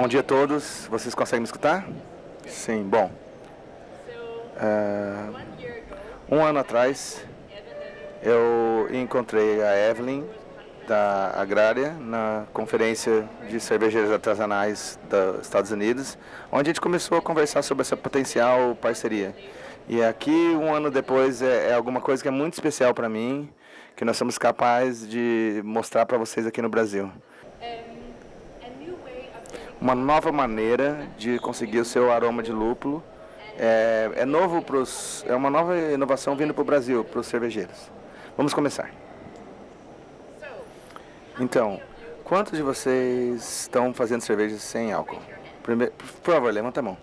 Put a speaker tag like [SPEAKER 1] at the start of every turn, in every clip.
[SPEAKER 1] Bom dia a todos. Vocês conseguem me escutar? Sim, bom. Um ano atrás, eu encontrei a Evelyn, da Agrária, na conferência de cervejeiros artesanais dos Estados Unidos, onde a gente começou a conversar sobre essa potencial parceria. E aqui, um ano depois, é alguma coisa que é muito especial para mim, que nós somos capazes de mostrar para vocês aqui no Brasil. Uma nova maneira de conseguir o seu aroma de lúpulo. É novo é uma nova inovação vindo para o Brasil, para os cervejeiros. Vamos começar. Então, quantos de vocês estão fazendo cerveja sem álcool? Primeiro, por favor, levanta a mão.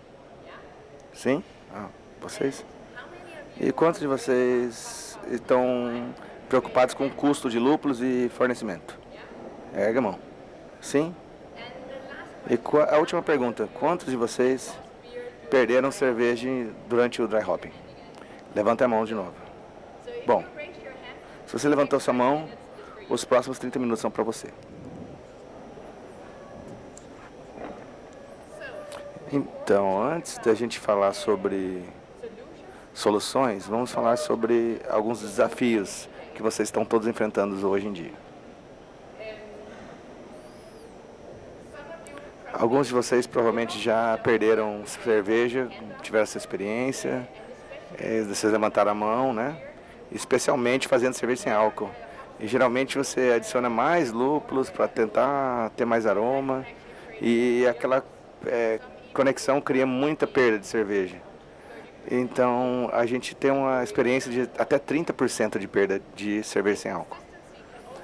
[SPEAKER 1] Sim? Vocês? E quantos de vocês estão preocupados com o custo de lúpulos e fornecimento? Erga a mão. Sim? E a última pergunta, quantos de vocês perderam cerveja durante o dry hopping? Levanta a mão de novo. Bom, se você levantou sua mão, os próximos 30 minutos são para você. Então, antes da gente falar sobre soluções, vamos falar sobre alguns desafios que vocês estão todos enfrentando hoje em dia. Alguns de vocês provavelmente já perderam cerveja, tiveram essa experiência, vocês levantaram a mão, né? Especialmente fazendo cerveja sem álcool. E geralmente você adiciona mais lúpulos para tentar ter mais aroma, e aquela conexão cria muita perda de cerveja. Então a gente tem uma experiência de até 30% de perda de cerveja sem álcool.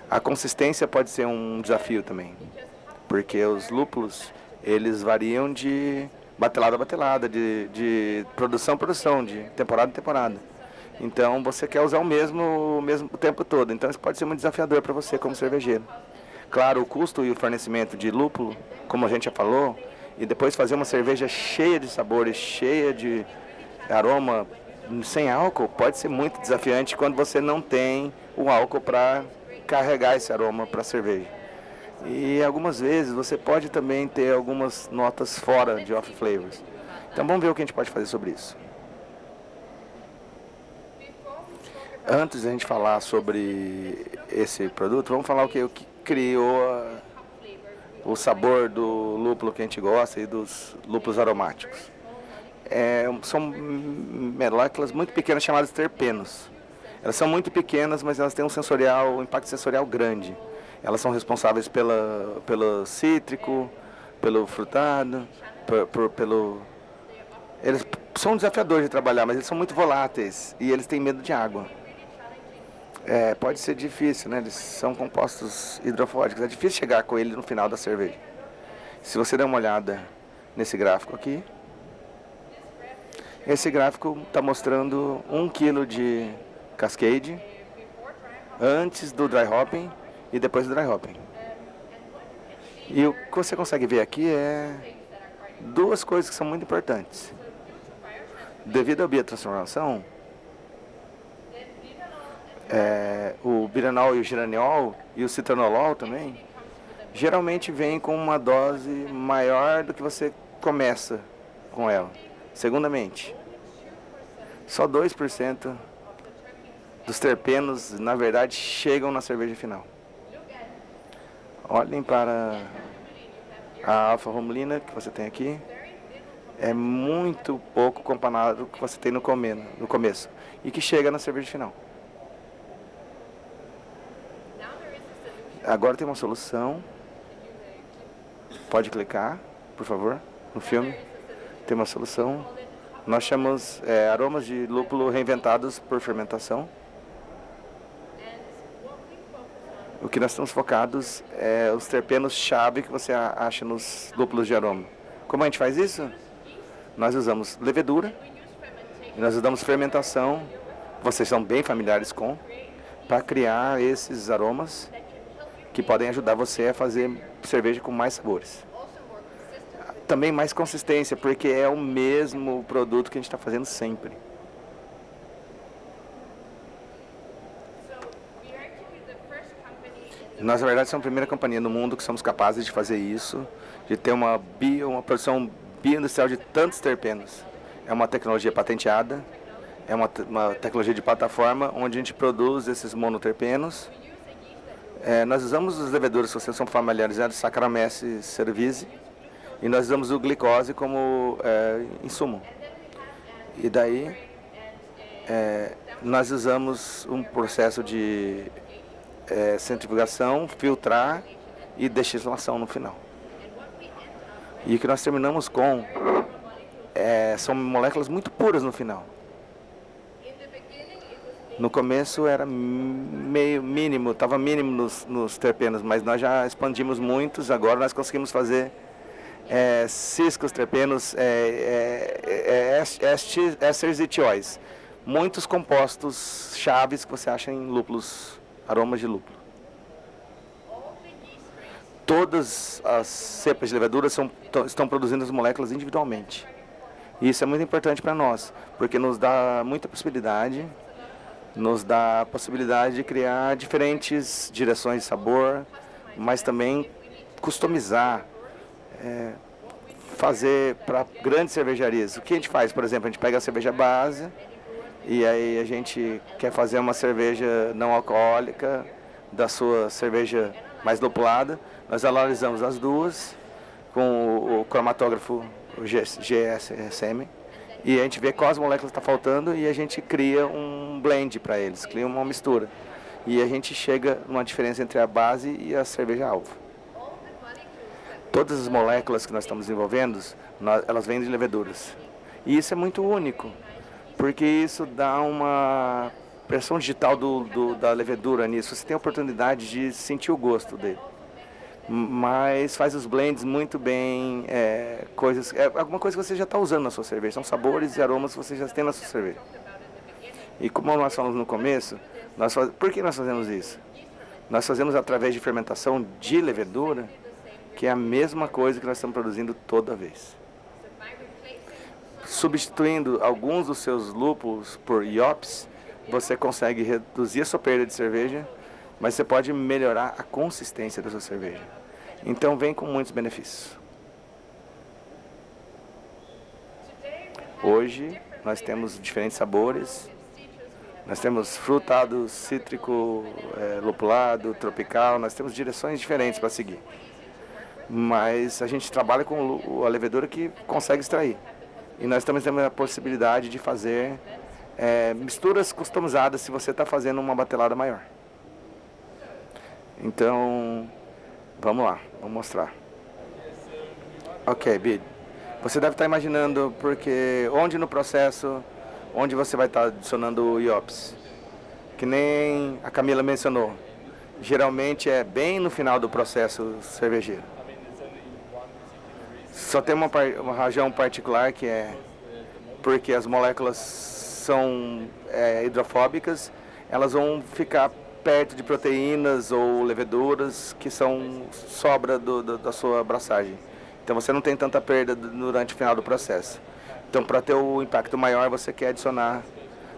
[SPEAKER 1] A consistência pode ser um desafio também, porque os lúpulos eles variam de batelada a batelada, de produção a produção, de temporada a temporada. Então você quer usar o mesmo o tempo todo. Então isso pode ser muito desafiador para você como cervejeiro. Claro, o custo e o fornecimento de lúpulo, como a gente já falou, e depois fazer uma cerveja cheia de sabores, cheia de aroma, sem álcool, pode ser muito desafiante quando você não tem o álcool para carregar esse aroma para a cerveja. E algumas vezes você pode também ter algumas notas fora de off flavors. Então vamos ver o que a gente pode fazer sobre isso. Antes de a gente falar sobre esse produto, vamos falar o que criou o sabor do lúpulo que a gente gosta e dos lúpulos aromáticos. São moléculas muito pequenas chamadas terpenos. Elas são muito pequenas, mas elas têm um impacto sensorial grande. Elas são responsáveis pelo cítrico, pelo frutado, Eles são desafiadores de trabalhar, mas eles são muito voláteis e eles têm medo de água. Pode ser difícil, né? Eles são compostos hidrofóbicos. É difícil chegar com ele no final da cerveja. Se você der uma olhada nesse gráfico aqui, esse gráfico está mostrando 1 kg de Cascade antes do dry hopping e depois do dry hopping. E o que você consegue ver aqui é duas coisas que são muito importantes. Devido à biotransformação, o biranol e o giraniol e o citanolol também, geralmente vem com uma dose maior do que você começa com ela. Segundamente, só 2% dos terpenos, na verdade, chegam na cerveja final. Olhem para a alfa-romulina que você tem aqui. É muito pouco comparado com o que você tem no começo e que chega na cerveja final. Agora tem uma solução. Pode clicar, por favor, no filme. Tem uma solução. Nós chamamos aromas de lúpulo reinventados por fermentação. O que nós estamos focados é os terpenos-chave que você acha nos lúpulos de aroma. Como a gente faz isso? Nós usamos levedura, e nós usamos fermentação, vocês são bem familiares com, para criar esses aromas que podem ajudar você a fazer cerveja com mais sabores. Também mais consistência, porque é o mesmo produto que a gente está fazendo sempre. Nós, na verdade, somos a primeira companhia no mundo que somos capazes de fazer isso, de ter uma produção bioindustrial de tantos terpenos. É uma tecnologia patenteada, é uma tecnologia de plataforma onde a gente produz esses monoterpenos. Nós usamos os leveduras, se vocês são familiarizados, Saccharomyces cerevisiae, e nós usamos o glicose como insumo. E daí nós usamos um processo de centrifugação, filtrar e destilação no final. E o que nós terminamos com são moléculas muito puras no final. No começo era meio mínimo, estava mínimo nos terpenos, mas nós já expandimos muitos. Agora nós conseguimos fazer ciscos, terpenos, ésteres e tióis. Muitos compostos chaves que você acha em lúpulos, aromas de lúpulo. Todas as cepas de levedura estão produzindo as moléculas individualmente. E isso é muito importante para nós, porque nos dá muita possibilidade, de criar diferentes direções de sabor, mas também customizar, fazer para grandes cervejarias. O que a gente faz, por exemplo, a gente pega a cerveja base e aí a gente quer fazer uma cerveja não alcoólica da sua cerveja mais lupulada. Nós analisamos as duas com o cromatógrafo GSM e a gente vê quais moléculas estão faltando e a gente cria um blend para eles, cria uma mistura. E a gente chega numa diferença entre a base e a cerveja-alvo. Todas as moléculas que nós estamos desenvolvendo, elas vêm de leveduras. E isso é muito único, porque isso dá uma pressão digital da levedura nisso. Você tem a oportunidade de sentir o gosto dele. Mas faz os blends muito bem, alguma coisa que você já está usando na sua cerveja. São sabores e aromas que você já tem na sua cerveja. E como nós falamos no começo, por que nós fazemos isso? Nós fazemos através de fermentação de levedura, que é a mesma coisa que nós estamos produzindo toda vez. Substituindo alguns dos seus lúpulos por IOPS, você consegue reduzir a sua perda de cerveja, mas você pode melhorar a consistência da sua cerveja. Então vem com muitos benefícios. Hoje nós temos diferentes sabores. Nós temos frutado, cítrico, lupulado, tropical. Nós temos direções diferentes para seguir. Mas a gente trabalha com a levedura que consegue extrair. E nós também temos a possibilidade de fazer misturas customizadas se você está fazendo uma batelada maior. Então, vamos lá, vou mostrar. Ok, Bid. Você deve estar imaginando porque onde no processo, onde você vai estar adicionando o IOPS? Que nem a Camila mencionou. Geralmente é bem no final do processo cervejeiro. Só tem uma região particular que é porque as moléculas são hidrofóbicas, elas vão ficar perto de proteínas ou leveduras que são sobra da sua abraçagem. Então você não tem tanta perda durante o final do processo. Então para ter o impacto maior você quer adicionar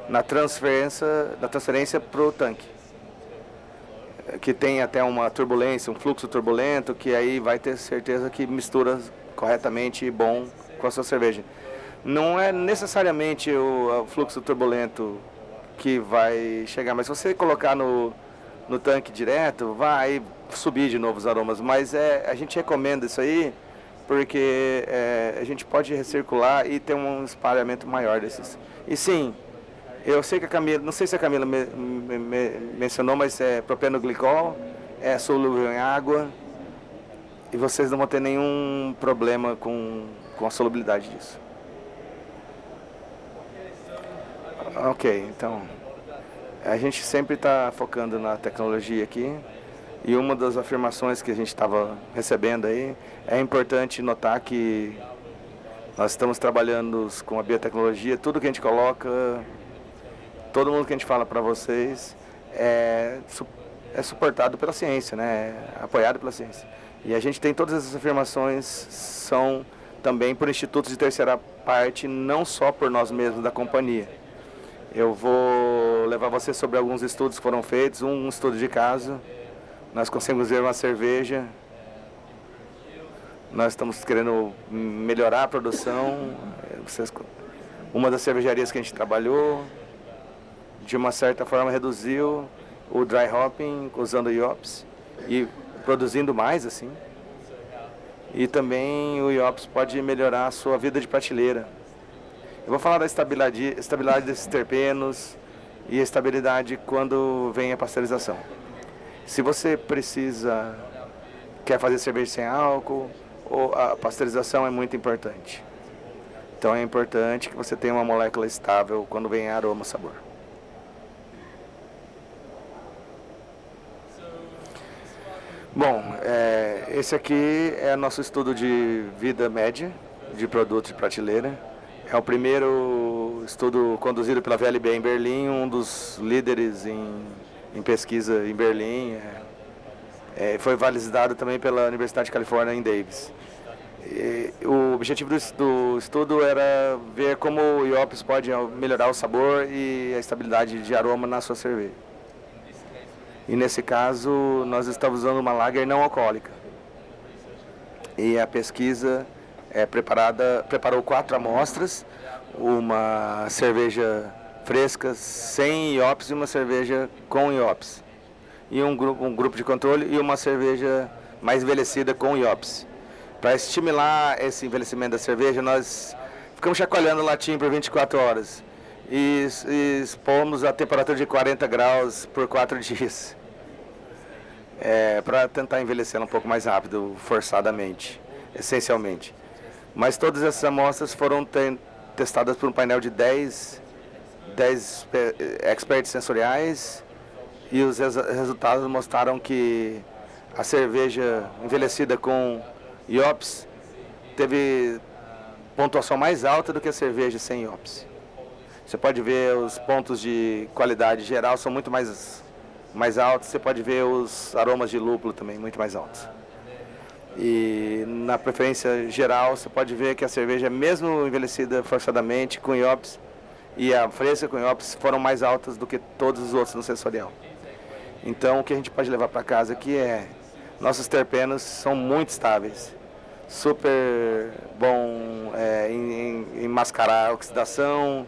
[SPEAKER 1] na transferência para o tanque, que tem até uma turbulência, um fluxo turbulento, que aí vai ter certeza que mistura corretamente e bom com a sua cerveja. Não é necessariamente o fluxo turbulento que vai chegar, mas se você colocar no tanque direto, vai subir de novo os aromas, mas a gente recomenda isso aí porque a gente pode recircular e ter um espalhamento maior desses. E sim, eu sei que a Camila, não sei se a Camila mencionou, mas é propenoglicol, é solúvel em água e vocês não vão ter nenhum problema com a solubilidade disso. Ok, então, a gente sempre está focando na tecnologia aqui e uma das afirmações que a gente estava recebendo aí, é importante notar que nós estamos trabalhando com a biotecnologia, tudo que a gente coloca, todo mundo que a gente fala para vocês é suportado pela ciência, né? É apoiado pela ciência. E a gente tem todas essas afirmações, são também por institutos de terceira parte, não só por nós mesmos da companhia. Eu vou levar você sobre alguns estudos que foram feitos, um estudo de caso, nós conseguimos ver uma cerveja. Nós estamos querendo melhorar a produção. Uma das cervejarias que a gente trabalhou, de uma certa forma, reduziu o dry hopping usando IOPS e produzindo mais assim. E também o IOPS pode melhorar a sua vida de prateleira. Eu vou falar da estabilidade desses terpenos e a estabilidade quando vem a pasteurização. Se você quer fazer cerveja sem álcool, a pasteurização é muito importante. Então é importante que você tenha uma molécula estável quando vem aroma e sabor. Bom, esse aqui é nosso estudo de vida média de produtos de prateleira. É o primeiro estudo conduzido pela VLB em Berlim, um dos líderes em pesquisa em Berlim. Foi validado também pela Universidade de Califórnia em Davis. O objetivo do estudo era ver como o IOPS pode melhorar o sabor e a estabilidade de aroma na sua cerveja. E nesse caso, nós estamos usando uma lager não alcoólica. E a pesquisa preparou 4 amostras, uma cerveja fresca sem IOPS e uma cerveja com IOPS. E um grupo de controle e uma cerveja mais envelhecida com IOPS. Para estimular esse envelhecimento da cerveja, nós ficamos chacoalhando o latim por 24 horas. E expomos a temperatura de 40 graus por 4 dias. Para tentar envelhecê-la um pouco mais rápido, forçadamente, essencialmente. Mas todas essas amostras foram testadas por um painel de 10 experts sensoriais e os resultados mostraram que a cerveja envelhecida com IOPS teve pontuação mais alta do que a cerveja sem IOPS. Você pode ver os pontos de qualidade geral são muito mais altos, você pode ver os aromas de lúpulo também muito mais altos. E na preferência geral, você pode ver que a cerveja, mesmo envelhecida forçadamente com IOPS, e a fresca com IOPS foram mais altas do que todos os outros no sensorial. Então, o que a gente pode levar para casa aqui nossos terpenos são muito estáveis, super bom em mascarar a oxidação,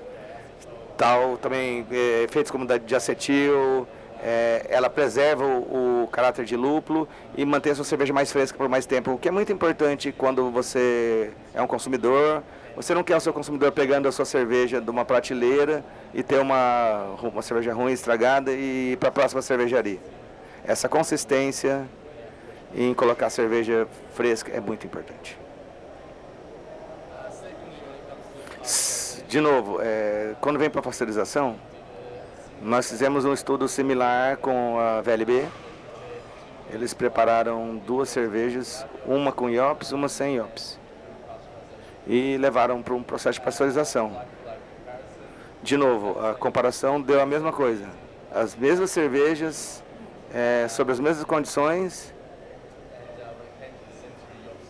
[SPEAKER 1] também efeitos como de acetil. Ela preserva o caráter de lúpulo e mantém a sua cerveja mais fresca por mais tempo, o que é muito importante quando você é um consumidor. Você não quer o seu consumidor pegando a sua cerveja de uma prateleira e ter uma cerveja ruim, estragada e ir para a próxima cervejaria. Essa consistência em colocar cerveja fresca é muito importante. De novo, quando vem para a pasteurização, nós fizemos um estudo similar com a VLB. Eles prepararam 2 cervejas, uma com IOPS, uma sem IOPS. E levaram para um processo de pasteurização. De novo, a comparação deu a mesma coisa. As mesmas cervejas, sob as mesmas condições.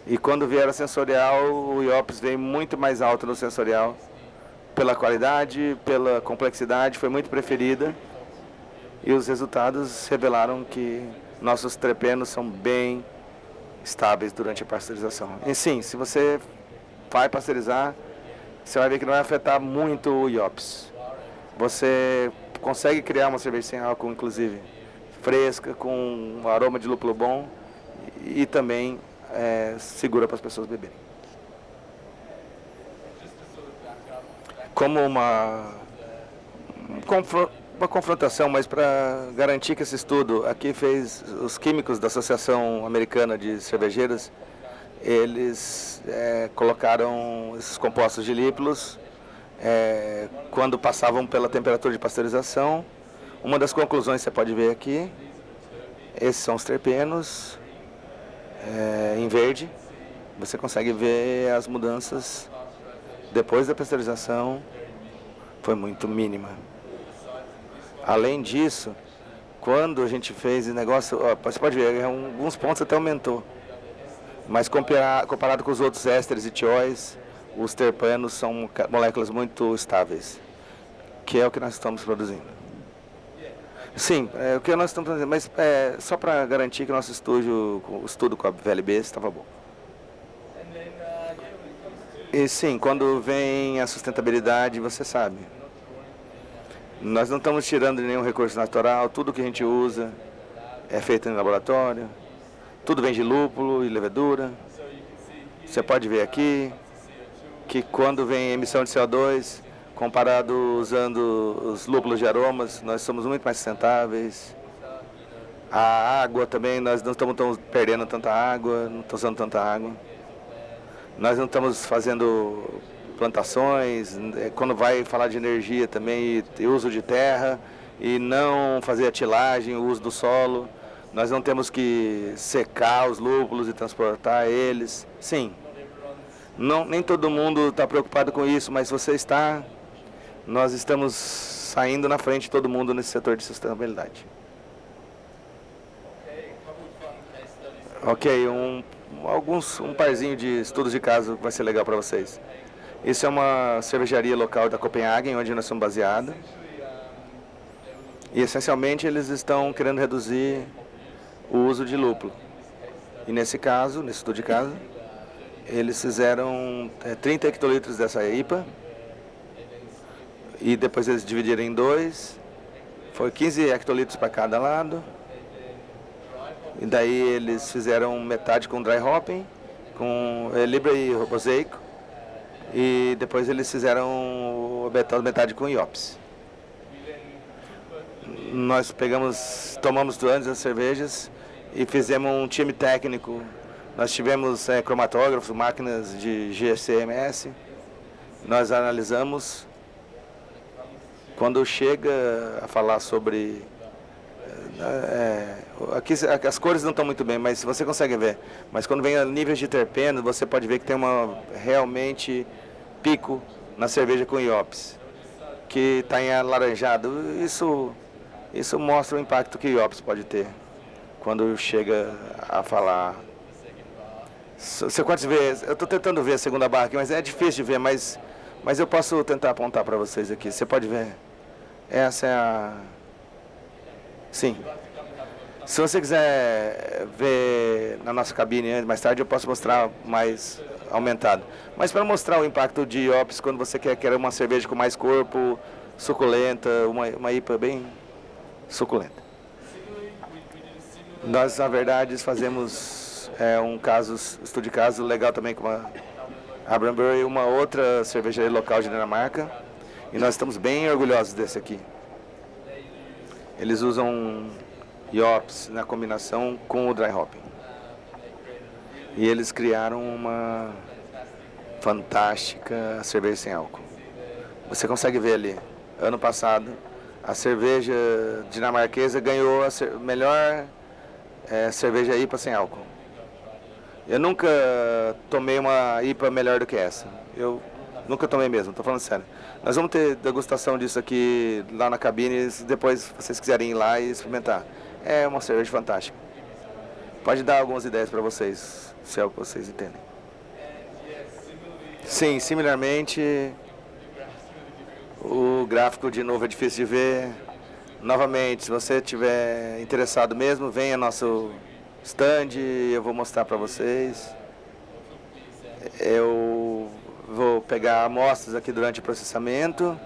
[SPEAKER 1] E quando vier a sensorial, o IOPS veio muito mais alto no sensorial. Pela qualidade, pela complexidade, foi muito preferida. E os resultados revelaram que nossos terpenos são bem estáveis durante a pasteurização. E sim, se você vai pasteurizar, você vai ver que não vai afetar muito o IOPS. Você consegue criar uma cerveja sem álcool, inclusive, fresca, com um aroma de lúpulo bom e também segura para as pessoas beberem. Como uma confrontação, mas para garantir que esse estudo aqui fez os químicos da Associação Americana de Cervejeiras, eles colocaram esses compostos de lípidos quando passavam pela temperatura de pasteurização. Uma das conclusões você pode ver aqui, esses são os terpenos em verde. Você consegue ver as mudanças depois da pasteurização, foi muito mínima. Além disso, quando a gente fez o negócio, você pode ver, alguns pontos até aumentou. Mas comparado com os outros ésteres e tióis, os terpenos são moléculas muito estáveis, que é o que nós estamos produzindo. Sim, o que nós estamos fazendo, mas só para garantir que o nosso estudo com a VLB estava bom. E sim, quando vem a sustentabilidade, você sabe. Nós não estamos tirando nenhum recurso natural, tudo que a gente usa é feito em laboratório, tudo vem de lúpulo e levedura. Você pode ver aqui que quando vem emissão de CO2, comparado usando os lúpulos de aromas, nós somos muito mais sustentáveis. A água também, nós não estamos perdendo tanta água, não estamos usando tanta água. Nós não estamos fazendo plantações, quando vai falar de energia também, e uso de terra, e não fazer a tilagem, o uso do solo. Nós não temos que secar os lúpulos e transportar eles. Sim, nem todo mundo está preocupado com isso, mas você está. Nós estamos saindo na frente de todo mundo nesse setor de sustentabilidade. Ok, um parzinho de estudos de caso que vai ser legal para vocês. Isso é uma cervejaria local da Copenhagen, onde nós somos baseados. E essencialmente eles estão querendo reduzir o uso de lúpulo. E nesse caso, nesse estudo de caso, eles fizeram 30 hectolitros dessa IPA. E depois eles dividiram em dois. Foi 15 hectolitros para cada lado. E daí eles fizeram metade com dry hopping, com Libra e Mosaico. E depois eles fizeram metade com IOPS. Nós tomamos antes as cervejas e fizemos um time técnico. Nós tivemos cromatógrafos, máquinas de GCMS. Nós analisamos. Quando chega a falar sobre... aqui as cores não estão muito bem, mas você consegue ver. Mas quando vem a níveis de terpeno, você pode ver que tem realmente pico na cerveja com IOPS, que está em alaranjado. Isso mostra o impacto que o IOPS pode ter quando chega a falar. Você pode ver, eu estou tentando ver a segunda barra aqui, mas é difícil de ver, mas eu posso tentar apontar para vocês aqui. Você pode ver. Essa é a... Sim. Se você quiser ver na nossa cabine mais tarde, eu posso mostrar mais aumentado. Mas para mostrar o impacto de IOPS, quando você quer uma cerveja com mais corpo, suculenta, uma IPA bem suculenta. Nós, na verdade, fazemos estudo de caso legal também com a Branbury, uma outra cervejaria local de Dinamarca. E nós estamos bem orgulhosos desse aqui. Eles usam IOPS na combinação com o dry hopping. E eles criaram uma fantástica cerveja sem álcool. Você consegue ver ali, ano passado, a cerveja dinamarquesa ganhou a melhor cerveja IPA sem álcool. Eu nunca tomei uma IPA melhor do que essa. Eu nunca tomei mesmo, estou falando sério. Nós vamos ter degustação disso aqui lá na cabine, depois se vocês quiserem ir lá e experimentar. É uma cerveja fantástica. Pode dar algumas ideias para vocês, se é o que vocês entendem. Sim, similarmente, o gráfico de novo é difícil de ver. Novamente, se você estiver interessado mesmo, venha ao nosso stand, eu vou mostrar para vocês. Eu vou pegar amostras aqui durante o processamento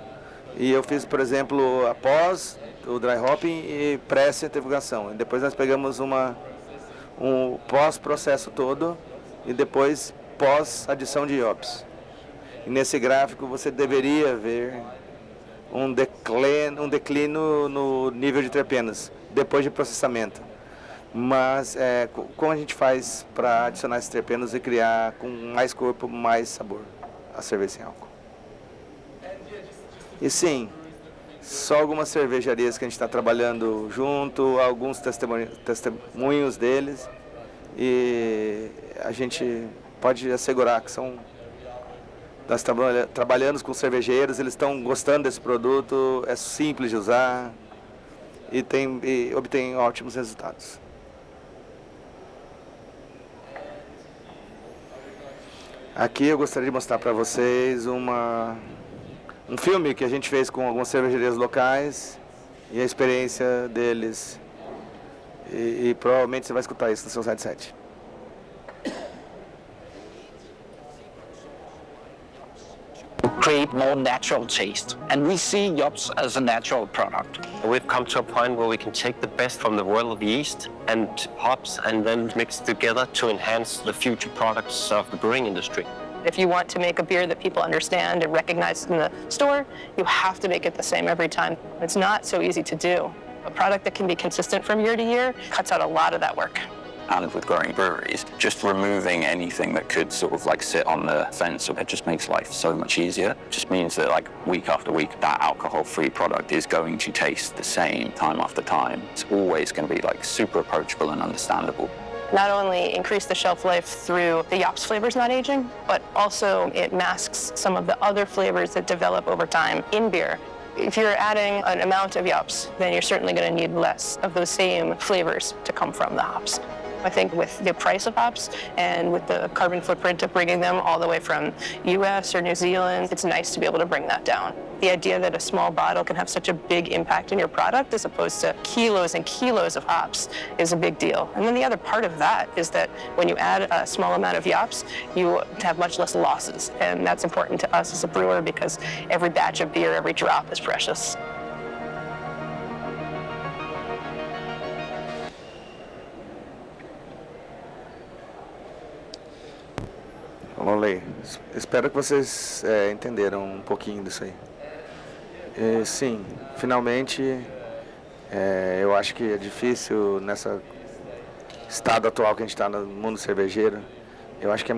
[SPEAKER 1] e eu fiz, por exemplo, após o dry hopping e pré-centrifugação. Depois nós pegamos um pós-processo todo e depois pós-adição de IOPS. E nesse gráfico você deveria ver um declínio no nível de terpenos depois de processamento. Mas como a gente faz para adicionar esses terpenos e criar com mais corpo, mais sabor a cerveja sem álcool? E sim, só algumas cervejarias que a gente está trabalhando junto, alguns testemunhos deles, e a gente pode assegurar que nós trabalhamos com cervejeiros, eles estão gostando desse produto, é simples de usar e obtém ótimos resultados. Aqui eu gostaria de mostrar para vocês um filme que a gente fez com algumas cervejarias locais e a experiência deles. E provavelmente você vai escutar isso no seu headset.
[SPEAKER 2] Create more natural taste, and we see Yops as a natural product.
[SPEAKER 3] We've come to a point where we can take the best from the world of yeast and hops and then mix together to enhance the future products of the brewing industry.
[SPEAKER 4] If you want to make a beer that people understand and recognize in the store, you have to make it the same every time. It's not so easy to do. A product that can be consistent from year to year cuts out a lot of that work.
[SPEAKER 5] And with growing breweries, just removing anything that could sort of like sit on the fence, it just makes life so much easier. It just means that like week after week, that alcohol-free product is going to taste the same time after time. It's always going to be like super approachable and understandable.
[SPEAKER 4] Not only increase the shelf life through the Yops flavors not aging, but also it masks some of the other flavors that develop over time in beer. If you're adding an amount of Yops, then you're certainly going to need less of those same flavors to come from the hops. I think with the price of hops and with the carbon footprint of bringing them all the way from US or New Zealand, it's nice to be able to bring that down. The idea that a small bottle can have such a big impact in your product as opposed to kilos and kilos of hops is a big deal. And then the other part of that is that when you add a small amount of Yops, you have much less losses. And that's important to us as a brewer because every batch of beer, every drop is precious.
[SPEAKER 1] Vamos ler. Espero que vocês entenderam um pouquinho disso aí. Sim, finalmente, eu acho que é difícil nessa estado atual que a gente está no mundo cervejeiro. Eu acho que é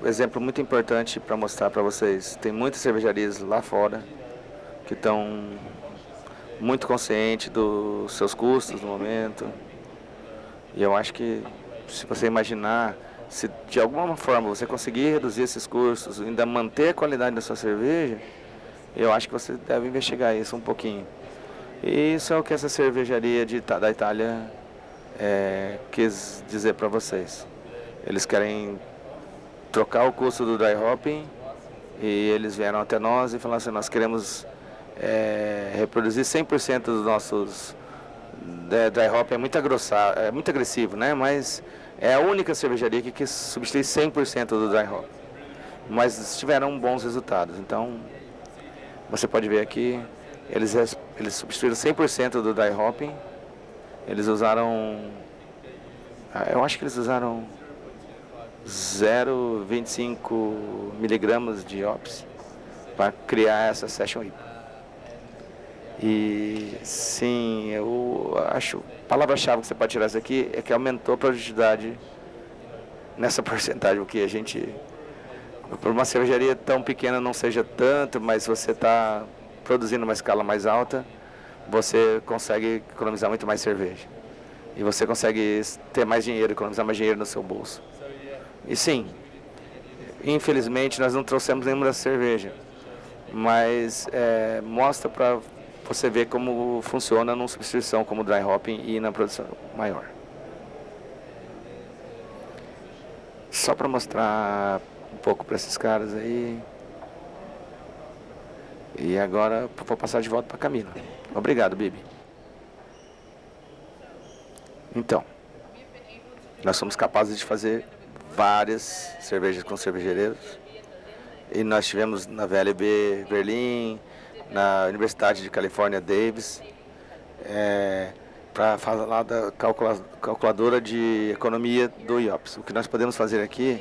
[SPEAKER 1] exemplo muito importante para mostrar para vocês. Tem muitas cervejarias lá fora que estão muito conscientes dos seus custos no momento. E eu acho que se você imaginar, se de alguma forma você conseguir reduzir esses custos, ainda manter a qualidade da sua cerveja, eu acho que você deve investigar isso um pouquinho. E isso é o que essa cervejaria da Itália quis dizer para vocês. Eles querem trocar o custo do dry hopping e eles vieram até nós e falaram assim, nós queremos reproduzir 100% dos nossos dry hop. É muito agressivo, né? Mas é a única cervejaria que quis substituir 100% do dry hop. Mas tiveram bons resultados. Então, você pode ver aqui, eles substituíram 100% do dry hopping. Eles usaram, eu acho que eles usaram 0,25 miligramas de hops para criar essa Session IPA. E sim, eu acho, a palavra-chave que você pode tirar isso aqui é que aumentou a produtividade nessa porcentagem, o que a gente, por uma cervejaria tão pequena não seja tanto, mas você está produzindo uma escala mais alta, você consegue economizar muito mais cerveja. E você consegue ter mais dinheiro, economizar mais dinheiro no seu bolso. E sim, infelizmente nós não trouxemos nenhuma cerveja, mas mostra para você ver como funciona numa substituição como dry hopping e na produção maior. Só para mostrar um pouco para esses caras aí. E agora vou passar de volta para Camila. Obrigado, Bibi. Então, nós somos capazes de fazer várias cervejas com cervejeiros. E nós tivemos na VLB Berlim, na Universidade de Califórnia, Davis, para falar da calculadora de economia do IOPS. O que nós podemos fazer aqui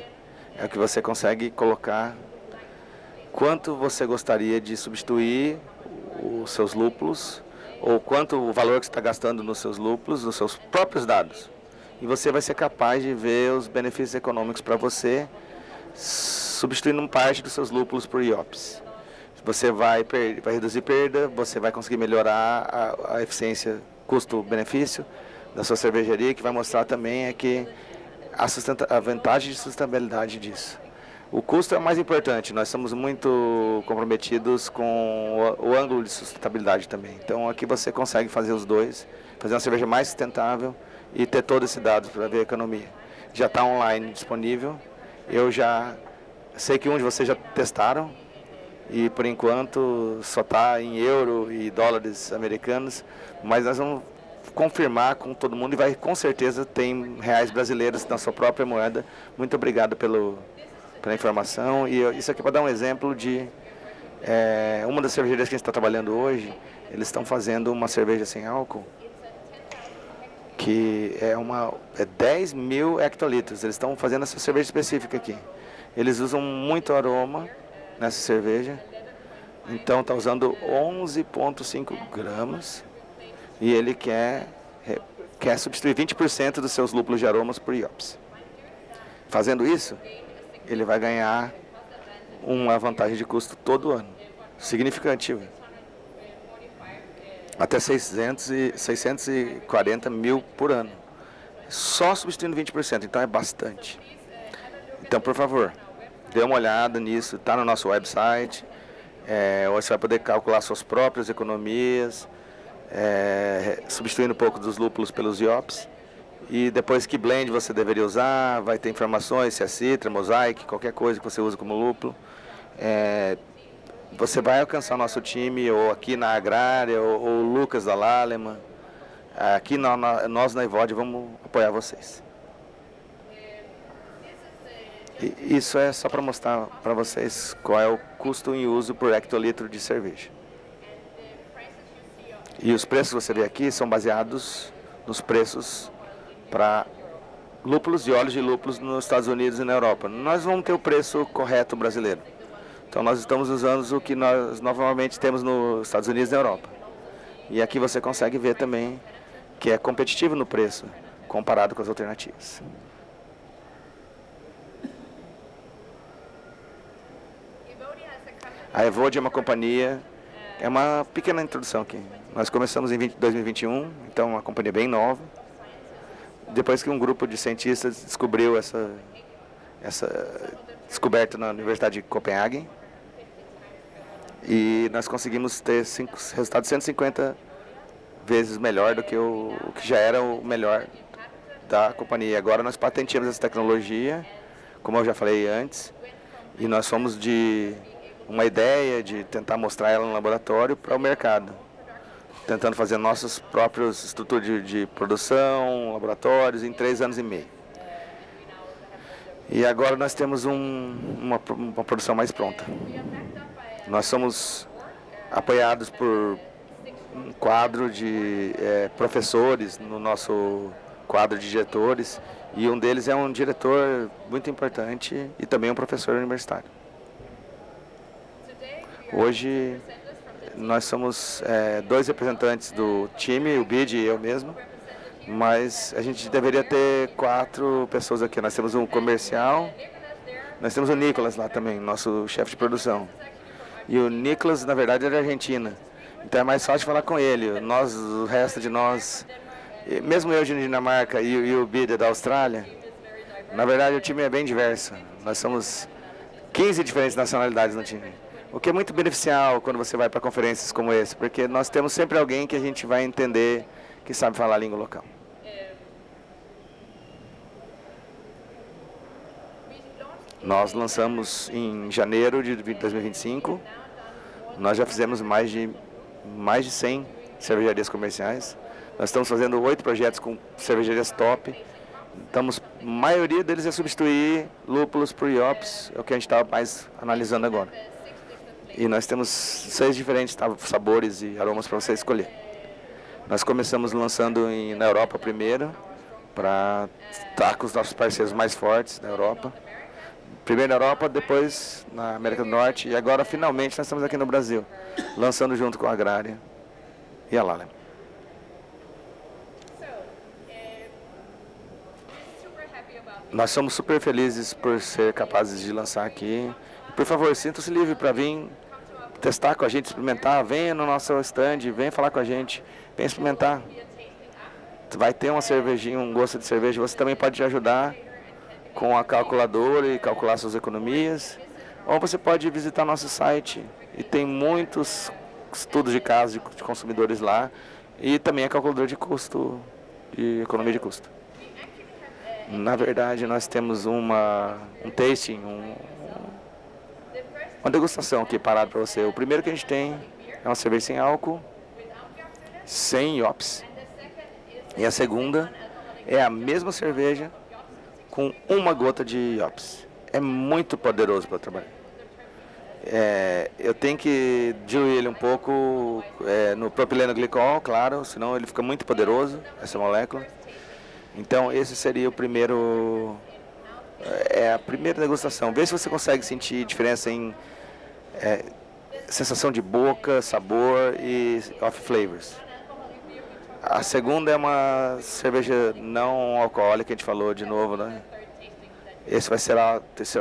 [SPEAKER 1] é que você consegue colocar quanto você gostaria de substituir os seus lúpulos, ou quanto o valor que você está gastando nos seus lúpulos, nos seus próprios dados. E você vai ser capaz de ver os benefícios econômicos para você, substituindo parte dos seus lúpulos por IOPS. Você vai reduzir perda, você vai conseguir melhorar a eficiência custo-benefício da sua cervejaria, que vai mostrar também que a vantagem de sustentabilidade disso. O custo é o mais importante, nós somos muito comprometidos com o ângulo de sustentabilidade também. Então aqui você consegue fazer os dois, fazer uma cerveja mais sustentável e ter todo esse dado para ver a economia. Já está online disponível, eu já sei que um de vocês já testaram, e por enquanto só está em euro e dólares americanos, mas nós vamos confirmar com todo mundo e vai com certeza tem reais brasileiros na sua própria moeda. Muito obrigado pela informação, e isso aqui é para dar um exemplo de uma das cervejarias que a gente está trabalhando hoje. Eles estão fazendo uma cerveja sem álcool que é 10 mil hectolitros. Eles estão fazendo essa cerveja específica aqui. Eles usam muito aroma nessa cerveja, então está usando 11,5 gramas, e ele quer substituir 20% dos seus lúpulos de aromas por IOPS. Fazendo isso, ele vai ganhar uma vantagem de custo todo ano, significativa. Até 640 mil por ano. Só substituindo 20%, então é bastante. Então, por favor, dê uma olhada nisso, está no nosso website. Você vai poder calcular suas próprias economias, substituindo um pouco dos lúpulos pelos IOPS. E depois que blend você deveria usar, vai ter informações se é Citra, Mosaic, qualquer coisa que você usa como lúpulo. Você vai alcançar nosso time, ou aqui na Agrária, ou o Lucas da Lallemand. Aqui nós na Ivod vamos apoiar vocês. E isso é só para mostrar para vocês qual é o custo em uso por hectolitro de cerveja. E os preços que você vê aqui são baseados nos preços para lúpulos e óleos de lúpulos nos Estados Unidos e na Europa. Nós vamos ter o preço correto brasileiro. Então nós estamos usando o que nós normalmente temos nos Estados Unidos e na Europa. E aqui você consegue ver também que é competitivo no preço, comparado com as alternativas. A Evod é uma companhia, é uma pequena introdução aqui. Nós começamos em 2021, então é uma companhia bem nova. Depois que um grupo de cientistas descobriu essa descoberta na Universidade de Copenhague, e nós conseguimos ter resultados 150 vezes melhor do que o que já era o melhor da companhia. Agora nós patenteamos essa tecnologia, como eu já falei antes, e nós fomos de uma ideia de tentar mostrar ela no laboratório para o mercado, tentando fazer nossos próprios estruturas de produção, laboratórios, em 3 anos e meio. E agora nós temos uma produção mais pronta. Nós somos apoiados por um quadro de professores no nosso quadro de diretores, e um deles é um diretor muito importante e também um professor universitário. Hoje nós somos 2 representantes do time, o Bid e eu mesmo, mas a gente deveria ter 4 pessoas aqui. Nós temos um comercial, nós temos o Nicolas lá também, nosso chefe de produção. E o Nicolas, na verdade, é da Argentina, então é mais fácil falar com ele. O resto de nós, mesmo eu de Dinamarca e o Bid da Austrália, na verdade o time é bem diverso. Nós somos 15 diferentes nacionalidades no time. O que é muito beneficial quando você vai para conferências como essa, porque nós temos sempre alguém que a gente vai entender, que sabe falar a língua local. Nós lançamos em janeiro de 2025, nós já fizemos mais de 100 cervejarias comerciais. Nós estamos fazendo 8 projetos com cervejarias top. A maioria deles é substituir lúpulos por IOPS, é o que a gente está mais analisando agora. E nós temos 6 diferentes sabores e aromas para você escolher. Nós começamos lançando na Europa primeiro, para estar com os nossos parceiros mais fortes na Europa. Primeiro na Europa, depois na América do Norte, e agora finalmente nós estamos aqui no Brasil, lançando junto com a Agrária e a Lallemand. Nós somos super felizes por ser capazes de lançar aqui. Por favor, sinta-se livre para vir testar com a gente, experimentar. Venha no nosso stand, venha falar com a gente, venha experimentar. Vai ter uma cervejinha, um gosto de cerveja. Você também pode ajudar com a calculadora e calcular suas economias. Ou você pode visitar nosso site, e tem muitos estudos de casos de consumidores lá, e também a calculadora de custo, de economia de custo. Na verdade, nós temos um tasting, Uma degustação aqui parado para você. O primeiro que a gente tem é uma cerveja sem álcool, sem IOPS. E a segunda é a mesma cerveja com uma gota de IOPS. É muito poderoso para trabalhar. Eu tenho que diluir ele um pouco no propileno glicol, claro, senão ele fica muito poderoso, essa molécula. Então esse seria o primeiro, a primeira degustação. Vê se você consegue sentir diferença em sensação de boca, sabor e off flavors. A segunda é uma cerveja não alcoólica, a gente falou de novo, né? Esse será a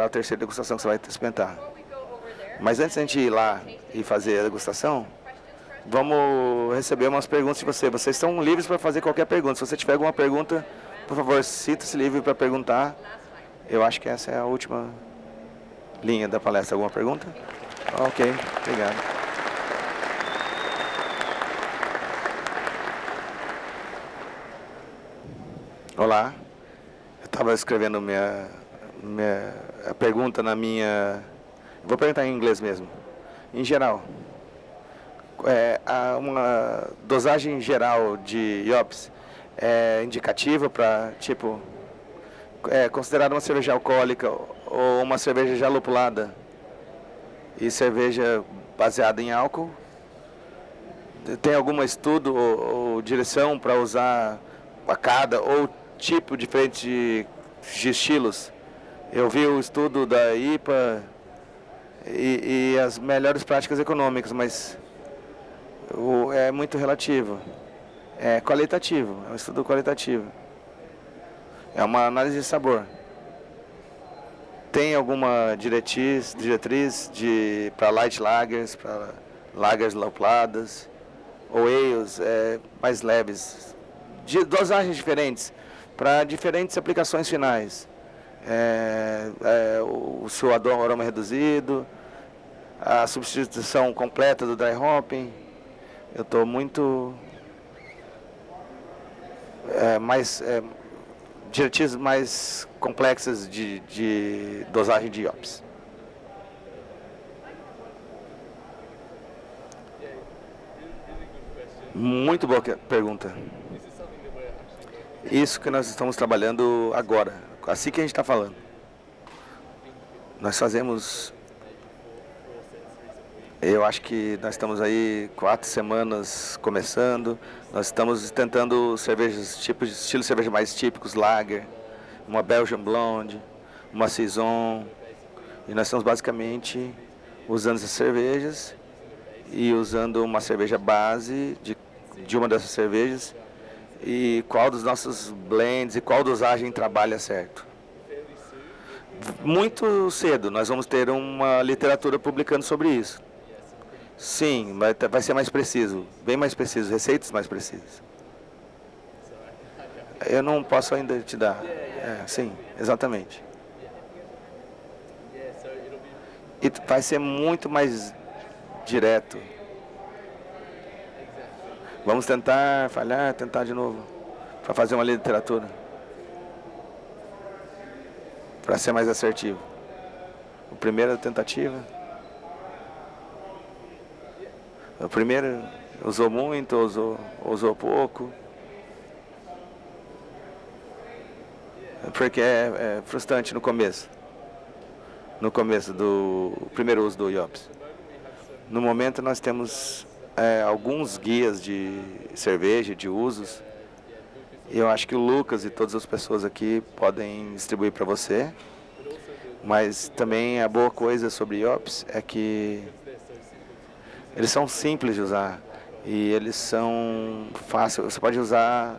[SPEAKER 1] terceira degustação que você vai experimentar. Mas antes de a gente ir lá e fazer a degustação, vamos receber umas perguntas de você. Vocês estão livres para fazer qualquer pergunta. Se você tiver alguma pergunta, por favor, sinta-se livre para perguntar. Eu acho que essa é a última linha da palestra. Alguma pergunta? Ok, obrigado. Olá, eu estava escrevendo a pergunta na minha... Vou perguntar em inglês mesmo. Em geral, uma dosagem geral de IOPS é indicativa para, tipo, considerar uma cerveja alcoólica ou uma cerveja já lupulada e cerveja baseada em álcool? Tem algum estudo ou direção para usar a cada ou tipo diferente de estilos? Eu vi o estudo da IPA e as melhores práticas econômicas, mas é muito relativo. É qualitativo, é um estudo qualitativo. É uma análise de sabor. Tem alguma diretriz para light lagers, para lagers lupuladas, ou ales mais leves, de dosagens diferentes, para diferentes aplicações finais. O seu aroma reduzido, a substituição completa do dry hopping. Eu estou muito diretrizes mais complexas de dosagem de IOPS. Muito boa pergunta. Isso que nós estamos trabalhando agora, assim que a gente está falando. Nós fazemos... Eu acho que nós estamos aí 4 semanas começando. Nós estamos tentando cervejas, estilo cerveja mais típicos, lager, uma Belgian Blonde, uma Saison. E nós estamos basicamente usando essas cervejas e usando uma cerveja base de uma dessas cervejas e qual dos nossos blends e qual dosagem trabalha certo. Muito cedo nós vamos ter uma literatura publicando sobre isso. Sim, vai ser mais preciso, bem mais preciso, receitas mais precisas. Eu não posso ainda te dar. Sim, exatamente. E vai ser muito mais direto. Vamos tentar falhar, tentar de novo, para fazer uma literatura, para ser mais assertivo. A primeira tentativa. O primeiro usou muito, usou pouco. Porque é frustrante no começo. No começo do primeiro uso do IOPS. No momento nós temos alguns guias de cerveja, de usos. E eu acho que o Lucas e todas as pessoas aqui podem distribuir para você. Mas também a boa coisa sobre IOPS é que eles são simples de usar e eles são fáceis. Você pode usar,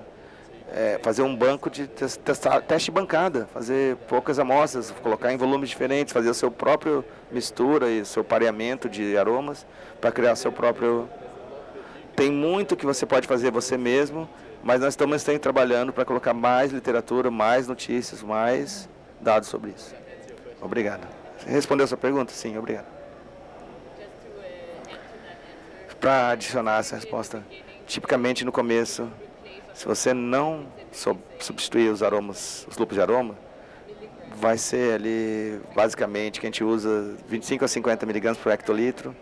[SPEAKER 1] fazer um banco de teste de bancada, fazer poucas amostras, colocar em volumes diferentes, fazer a sua própria mistura e seu pareamento de aromas para criar seu próprio... Tem muito que você pode fazer você mesmo, mas nós estamos trabalhando para colocar mais literatura, mais notícias, mais dados sobre isso. Obrigado. Você respondeu a sua pergunta? Sim, obrigado. Para adicionar essa resposta, tipicamente no começo, se você não substituir os aromas, os lúpulos de aroma, vai ser ali, basicamente, que a gente usa 25 a 50 miligramas por hectolitro.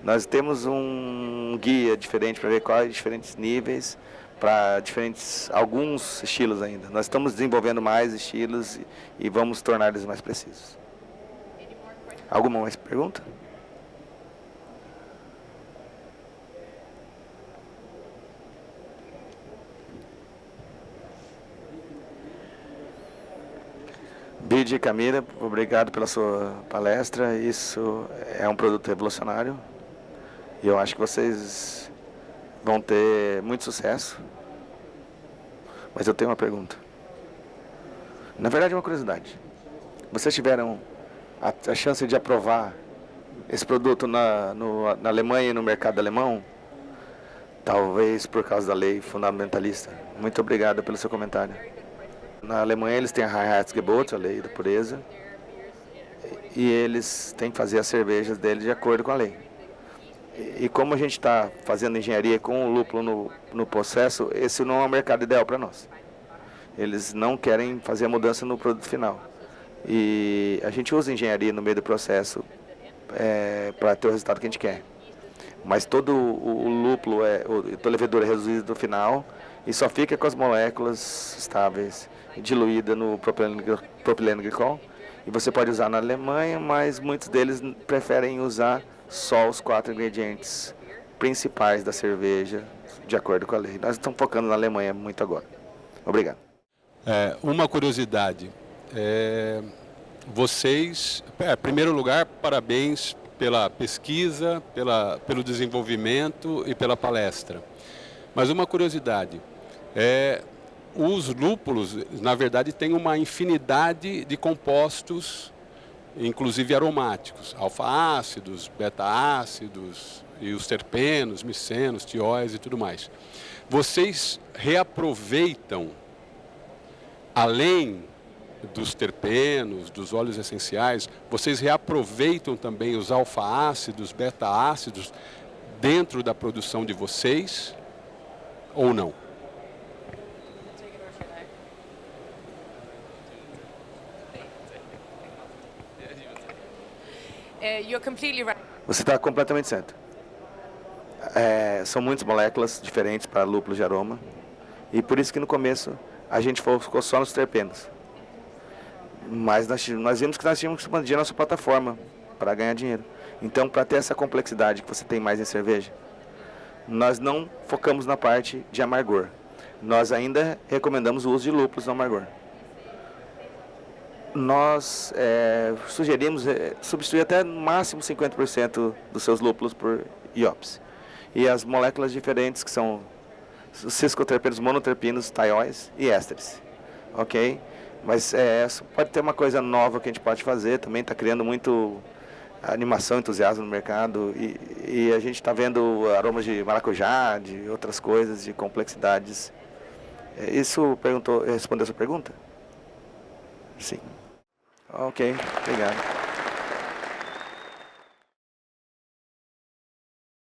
[SPEAKER 1] Nós temos um guia diferente para ver quais diferentes níveis, para alguns estilos ainda. Nós estamos desenvolvendo mais estilos e vamos tornar eles mais precisos. Alguma mais pergunta? Bid e Camila, obrigado pela sua palestra. Isso é um produto revolucionário e eu acho que vocês vão ter muito sucesso. Mas eu tenho uma pergunta. Na verdade, é uma curiosidade. Vocês tiveram a chance de aprovar esse produto na Alemanha e no mercado alemão? Talvez por causa da lei fundamentalista. Muito obrigado pelo seu comentário. Na Alemanha eles têm a Reinheitsgebot, a lei da pureza, e eles têm que fazer as cervejas deles de acordo com a lei. E como a gente está fazendo engenharia com o lúpulo no processo, esse não é o mercado ideal para nós. Eles não querem fazer a mudança no produto final. E a gente usa engenharia no meio do processo para ter o resultado que a gente quer. Mas todo o lúpulo, toda a levedura é reduzida no final e só fica com as moléculas estáveis, diluída no propileno glicol. E você pode usar na Alemanha, mas muitos deles preferem usar só os 4 ingredientes principais da cerveja, de acordo com a lei. Nós estamos focando na Alemanha muito agora. Obrigado.
[SPEAKER 6] Uma curiosidade. Vocês, em primeiro lugar, parabéns pela pesquisa, pelo desenvolvimento e pela palestra. Mas uma curiosidade, os lúpulos, na verdade, têm uma infinidade de compostos, inclusive aromáticos, alfa-ácidos, beta-ácidos, e os terpenos, micenos, tióis e tudo mais. Vocês reaproveitam, além dos terpenos, dos óleos essenciais, vocês reaproveitam também os alfa-ácidos, beta-ácidos dentro da produção de vocês ou não?
[SPEAKER 1] Você está completamente certo. São muitas moléculas diferentes para lúpulos de aroma e por isso que no começo a gente focou só nos terpenos. Mas nós vimos que nós tínhamos que expandir a nossa plataforma para ganhar dinheiro. Então, para ter essa complexidade que você tem mais em cerveja, nós não focamos na parte de amargor. Nós ainda recomendamos o uso de lúpulos no amargor. Nós sugerimos substituir até no máximo 50% dos seus lúpulos por IOPS. E as moléculas diferentes que são os ciscoterpenos, monoterpinos, tióis e ésteres. Ok? Mas pode ter uma coisa nova que a gente pode fazer, também está criando muito animação, entusiasmo no mercado e a gente está vendo aromas de maracujá, de outras coisas, de complexidades. Isso respondeu a sua pergunta? Sim. Ok, obrigado.